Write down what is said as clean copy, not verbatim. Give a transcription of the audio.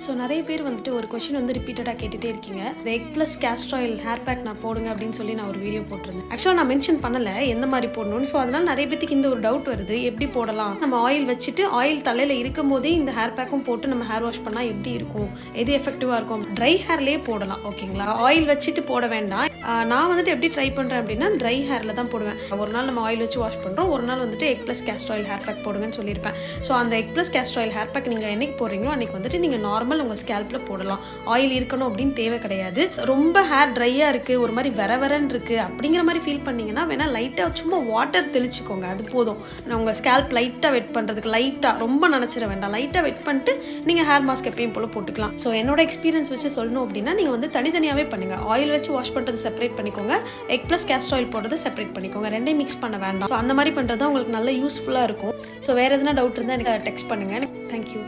So நிறைய பேர் வந்துட்டு ஒரு கொஷின் வந்து ரிப்பீட்டடாக கேட்டுகிட்டே இருக்கீங்க. இந்த egg plus castor oil hair pack நான் போடுங்க அப்படின்னு சொல்லி நான் ஒரு வீடியோ போட்டிருந்தேன். ஆக்சுவலாக நான் மென்ஷன் பண்ணலை எந்த மாதிரி போடணும்னு. ஸோ அதனால் நிறைய பேருக்கு இந்த ஒரு டவுட் வருது, எப்படி போடலாம், நம்ம ஆயில் வச்சுட்டு ஆயில் தலையில் இருக்கும் போதே இந்த ஹேர் பேக்கும் போட்டு நம்ம ஹேர் வாஷ் பண்ணால் எப்படி இருக்கும், எது எஃபெக்டிவாக இருக்கும். ட்ரை ஹேர்லேயே போடலாம், ஓகேங்களா? ஆயில் வச்சுட்டு போட வேண்டாம். நான் வந்துட்டு எப்படி ட்ரை பண்ணுறேன் அப்படின்னா ட்ரை ஹேரில் தான் போடுவேன். ஒரு நாள் நம்ம ஆயில் வச்சு வாஷ் பண்ணுறோம், ஒரு நாள் வந்துட்டு egg plus castor oil hair pack போடுங்கன்னு சொல்லியிருப்பேன். ஸோ அந்த egg plus castor oil hair pack நீங்கள் என்னைக்கு போடுறீங்களோ அன்றைக்கி வந்துட்டு நீங்கள் நார்மல் உங்கள் ஸ்கேல்பில் போடலாம். ஆயில் இருக்கணும் அப்படின்னு தேவை கிடையாது. ரொம்ப ஹேர் ட்ரையாக இருக்குது, ஒரு மாதிரி வரன்னு இருக்குது அப்படிங்கிற மாதிரி ஃபீல் பண்ணிங்கன்னா வேணால் லைட்டாக சும்மா வாட்டர் தெளிச்சுக்கோங்க, அது போதும். உங்கள் ஸ்கேல்ப் லைட்டாக வெட் பண்ணுறதுக்கு, லைட்டாக ரொம்ப நினச்சிட வேண்டாம், லைட்டாக வெட் பண்ணிட்டு நீங்கள் ஹேர் மாஸ்க் எப்பயும் போல் போட்டுக்கலாம். ஸோ என்னோட எக்ஸ்பீரியன்ஸ் வச்சு சொல்லணும் அப்படின்னா நீங்கள் வந்து தனித்தனியாகவே பண்ணுங்கள். ஆயில் வச்சு வாஷ் பண்ணுறது செப்பரேட் பண்ணிக்கோங்க, எக் ப்ளஸ் கேஸ்டர் ஆயில் போடுறது செப்பரேட் பண்ணிக்கோங்க, ரெண்டையும் மிக்ஸ் பண்ண வேண்டாம். ஸோ அந்த மாதிரி பண்ணுறது உங்களுக்கு நல்ல யூஸ்ஃபுல்லாக இருக்கும். ஸோ வேறு எதுனா டவுட் இருந்தால் எனக்கு டெக்ஸ்ட் பண்ணுங்கள். தேங்க்யூ.